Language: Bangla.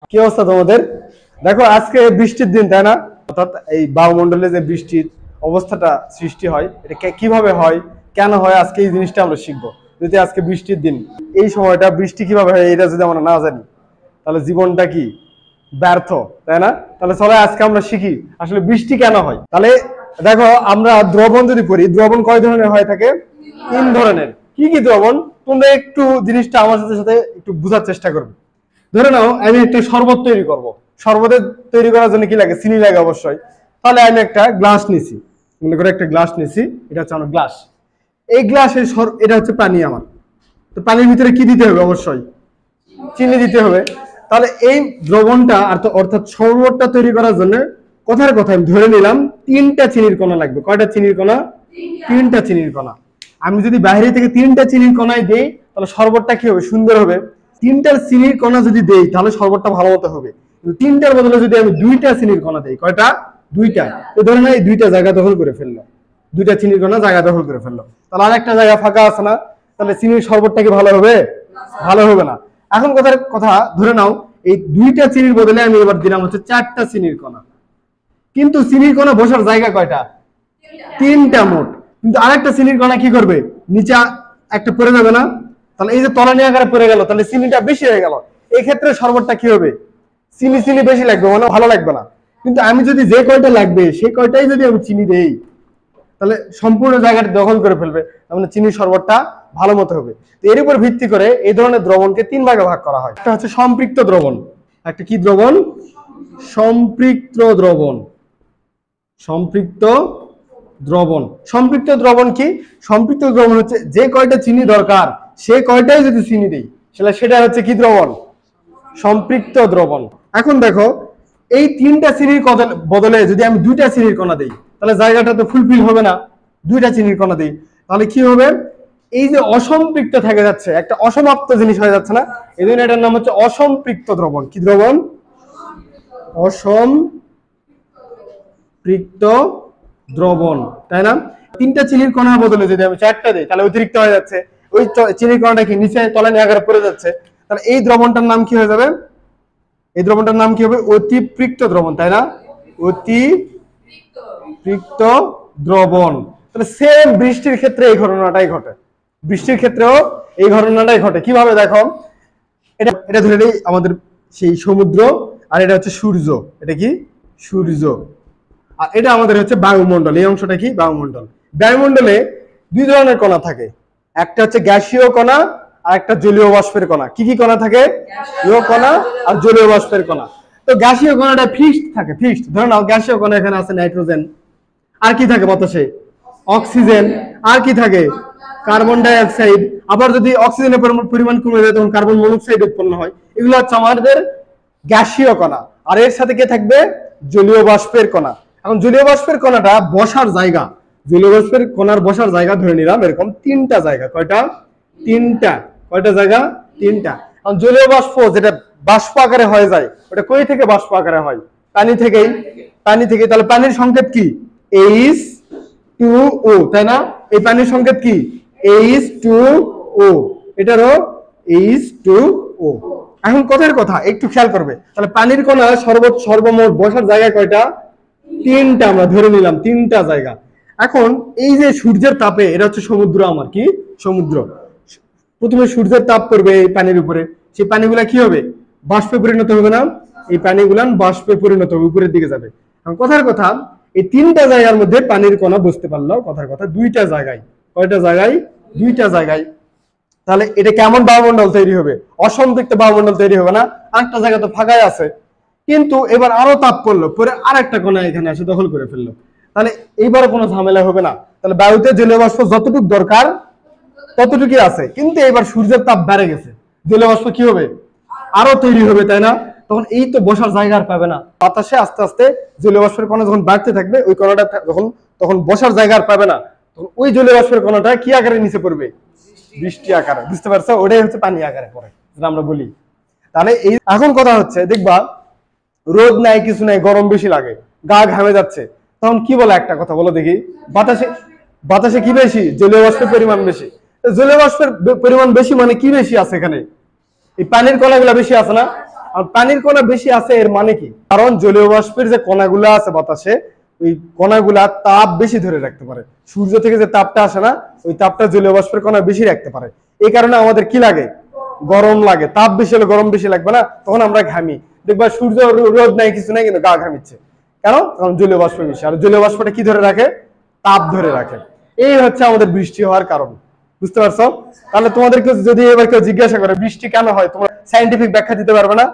কি অবস্থা তোমাদের? দেখো আজকে বৃষ্টির দিন, তাই না? অর্থাৎ এই বায়ুমণ্ডলে যে বৃষ্টির অবস্থাটা সৃষ্টি হয়, এটা কিভাবে হয়, কেন হয়, আজকে এই জিনিসটা আমরা শিখবো। যদি আজকে বৃষ্টির দিন, এই সময়টা বৃষ্টি কিভাবে হয় এটা যদি আমরা না জানি, তাহলে জীবনটা কি ব্যর্থ, তাই না? তাহলে চলো আজকে আমরা শিখি আসলে বৃষ্টি কেন হয়। তাহলে দেখো, আমরা দ্রবণ যদি পড়ি, দ্রবণ কয় ধরনের হয়ে থাকে? তিন ধরনের। কি কি দ্রবণ? তোমরা একটু জিনিসটা আমার সাথে সাথে একটু বোঝার চেষ্টা করবে। ধরে নাও আমি একটা শরবত তৈরি করব। শরবতের তৈরি করার জন্য কি লাগে? চিনি লাগে অবশ্যই। তাহলে আমি একটা গ্লাস নিছি, মনে করে একটা গ্লাস নিছি, এটা হচ্ছে আমার গ্লাস। এই গ্লাসের এটা হচ্ছে পানি আমার। তো পানির ভিতরে কি দিতে হবে? অবশ্যই চিনি দিতে হবে। তাহলে এই দ্রবণটা অর্থাৎ শরবতটা তৈরি করার জন্য কথার কথা আমি ধরে নিলাম তিনটা চিনির কণা লাগবে। কয়টা চিনির কণা? তিনটা চিনির কণা। আমি যদি বাইরে থেকে তিনটা চিনির কণায় দেই, তাহলে শরবতটা কি হবে? সুন্দর হবে। তিনটার চিনির কণা যদি দেই, তাহলে শরবতটা ভালো মতো হবে। তিনটার বদলে যদি আমি দুইটা চিনির কণা দেই, কয়টা? দুইটা। তো ধরে না এই দুইটা জায়গা দখল করে ফেললো, দুইটা চিনির কণা জায়গা দখল করে ফেললো, তাহলে আরেকটা জায়গা ফাঁকা আছে না? তাহলে চিনির শরবতটা কি ভালো হবে? ভালো হবে না। এখন কথার কথা, ধরে নাও এই দুইটা চিনির বদলে আমি এবার দিলাম হচ্ছে চারটা চিনির কণা। কিন্তু চিনির কণা বসার জায়গা কয়টা? তিনটা মোট। কিন্তু আরেকটা চিনির কণা কি করবে? নিচে একটা পড়ে যাবে না? তাহলে এই যে তলানি আকারে পড়ে গেল, তাহলে চিনিটা বেশি হয়ে গেল। এই ক্ষেত্রে শরবতটা কি হবে? চিনি চিনি বেশি লাগবে, মানে ভালো লাগবে না। কিন্তু আমি যদি যে কয়টা লাগবে সেই কয়টাই যদি আমি চিনি দেই, তাহলে সম্পূর্ণ জায়গাটা দখল করে ফেলবে, তাহলে চিনির শরবতটা ভালো মতো হবে। তো এর উপর ভিত্তি করে এই ধরনের দ্রবণকে তিন ভাগে ভাগ করা হয়। একটা হচ্ছে সম্পৃক্ত দ্রবণ। একটা কি দ্রবণ? সম্পৃক্ত দ্রবণ। সম্পৃক্ত দ্রবণ। সম্পৃক্ত দ্রবণ কি? সম্পৃক্ত দ্রবণ হচ্ছে যে কয়টা চিনি দরকার সে কয়টাই যদি চিনি দেই, সেটা হচ্ছে কি দ্রবণ? সম্পৃক্ত দ্রবণ। এখন দেখো, এই তিনটা চিনির বদলে যদি আমি দুইটা চিনির কণা দেই, তাহলে জায়গাটা তো ফুলফিল হবে না। দুইটা চিনির কণা দিই, তাহলে কি হবে? এই যে অসম্পৃক্ত থেকে যাচ্ছে, একটা অসমাপ্ত জিনিস হয়ে যাচ্ছে না? এই জন্য এটার নাম হচ্ছে অসম্পৃক্ত দ্রবণ। কি দ্রবণ? অসম্পৃক্ত দ্রবণ, তাই না? তিনটা চিনির কণার বদলে যদি আমি চারটা দিই, তাহলে অতিরিক্ত হয়ে যাচ্ছে। ওই চিনির কণাটা কি নিচে তলানি আকারে পড়ে যাচ্ছে। তাহলে এই দ্রবণটার নাম কি হয়ে যাবে? এই দ্রবণটার নাম কি হবে? অতিপৃক্ত দ্রবণ, তাই না? অতিপৃক্ত দ্রবণ। তাহলে সেম বৃষ্টির ক্ষেত্রে এই ঘটনাটাই ঘটে। বৃষ্টির ক্ষেত্রেও এই ঘটনাটাই ঘটে। কিভাবে? দেখো, এটা এটা ধরে নেই আমাদের সেই সমুদ্র, আর এটা হচ্ছে সূর্য। এটা কি? সূর্য। আর এটা আমাদের হচ্ছে বায়ুমণ্ডল। এই অংশটা কি? বায়ুমণ্ডল। বায়ুমণ্ডলে দুই ধরনের কণা থাকে। একটা হচ্ছে গ্যাসীয় কণা, আর একটা জলীয় বাষ্পের কণা। কি কি কণা থাকে? গ্যাসীয় কণা আর জলীয় বাষ্পের কণা। তো গ্যাসীয় কণাটা ফিক্সড থাকে, ফিক্সড। ধরে নাও গ্যাসীয় কণা এখানে আছে নাইট্রোজেন। আর কি থাকে বাতাসে? অক্সিজেন। আর কি থাকে? Carbon die oxide. আবার যদি অক্সিজেনের পরিমাণ কমে যায়, তখন কার্বন মনোক্সাইড উৎপন্ন হয়। এগুলো হচ্ছে আমাদের গ্যাসীয় কণা। আর এর সাথে কে থাকবে? জলীয় বাষ্পের কণা। এখন জলীয় বাষ্পের কণাটা বসার জায়গা, জলীয় বাষ্পের কণার বসার জায়গা ধরে নিলাম এরকম তিনটা জায়গা। কয়টা? তিনটা। কয়টা জায়গা? তিনটা। এখন জলীয় বাষ্প যেটা বাষ্প আকারে হয়ে যায়, ওটা কই থেকে বাষ্প আকারে হয়? পানি থেকেই। পানি থেকে। তাহলে পানির সংকেত কি? H2O, তাই না? এই পানির সংকেত কি? H2O। এটারও H2O। এখন কথার কথা একটু খেয়াল করবে। তাহলে পানির কণা সর্বমোট বসার জায়গা কয়টা? তিনটা। আমরা ধরে নিলাম তিনটা জায়গা। এখন এই যে সূর্যের তাপে, এটা হচ্ছে সমুদ্র আমার। কি? সমুদ্র। প্রথমে সূর্যের তাপ পড়বে এই পানির উপরে, সেই পানিগুলা কি হবে? বাষ্পে পরিণত হবে না? এই পানিগুলা বাষ্পে পরিণত হবে, উপরের দিকে যাবে। এখন কথার কথা, এই তিনটা জায়গার মধ্যে পানির কণা বুঝতে পারলো। কথার কথা, দুইটা জায়গায়। কয়টা জায়গায়? দুইটা জায়গায়। তাহলে এটা কেমন বায়ুমণ্ডল তৈরি হবে? অসম্পৃক্ত বায়ুমণ্ডল তৈরি হবে না? আরেকটা জায়গা তো ফাঁকাই আছে। কিন্তু এবার আরো তাপ পড়লো, পরে আরেকটা কণা এখানে এসে দখল করে ফেললো। তাহলে এইবারও কোনো ঝামেলা হবে না। তাহলে বায়ুতে জলীয় বাষ্প যতটুকু দরকার ততটুকুই আছে। কিন্তু এবার সূর্যের তাপ বেড়ে গেছে, জলীয় বাষ্প কি হবে? আরো তৈরি হবে, তাই না? তখন এই তো বসার জায়গা আর পাবে না। বাতাসে আস্তে আস্তে জলীয় বাষ্পের কণা যখন বাড়তে থাকবে, ওই কণাটা তখন বসার জায়গা আর পাবে না। তখন ওই জলীয় বাষ্পের কণাটা কি আকারে নিচে পড়বে? বৃষ্টি আকারে। বুঝতে পারছো? ওটাই হচ্ছে পানি আকারে পড়ে, যেটা আমরা বলি। তাহলে এই এখন কথা হচ্ছে, দেখবা রোদ নাই, কিছু নাই, গরম বেশি লাগে, গা ঘামে যাচ্ছে, তখন কি বলে? একটা কথা বলো দেখি। বাতাসে বাতাসে কি বেশি? জলীয় বাষ্পের পরিমাণ বেশি। জলীয় বাষ্পের পরিমাণ বেশি মানে কি বেশি আছে এখানে? এই পানির কণাগুলো বেশি আছে না? আর পানির কণা বেশি আছে এর মানে কি? কারণ জলীয় বাষ্পের যে কণাগুলো আছে বাতাসে, ওই কণাগুলা তাপ বেশি ধরে রাখতে পারে। সূর্য থেকে যে তাপটা আসে না, ওই তাপটা জলীয় বাষ্পের কণা বেশি রাখতে পারে। এই কারণে আমাদের কি লাগে? গরম লাগে। তাপ বেশি হলে গরম বেশি লাগবে না, তখন আমরা ঘামি। দেখবা সূর্য রোদ নাই কিছু নাই, কিন্তু গা ঘামিচ্ছে। কেন? কারণ জলীয় বাষ্প বেশি। আর জলীয় বাষ্পটা কি ধরে রাখে? তাপ ধরে রাখে। এই হচ্ছে আমাদের বৃষ্টি হওয়ার কারণ। বুঝতে পারছো? তাহলে তোমাদেরকে যদি এবার কেউ জিজ্ঞাসা করে বৃষ্টি কেন হয়, তোমরা সায়েন্টিফিক ব্যাখ্যা দিতে পারবে না?